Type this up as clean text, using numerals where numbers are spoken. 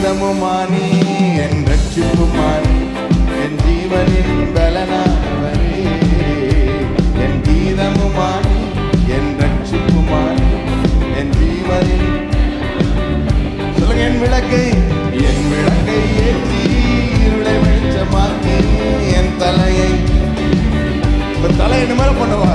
கீதமுமானி என் ரட்சிப்புமானி என் ஜீவனின் பலனானவரே. என் கீதமுமானி என் ரட்சிப்புமானி என் ஜீவனின் சொல்லுங்க. என் விளக்கை ஏற்றி இருளை வெளிச்சமாக்கி என் தலையை இப்ப தலை என்ன மேல பண்ணுவோம்.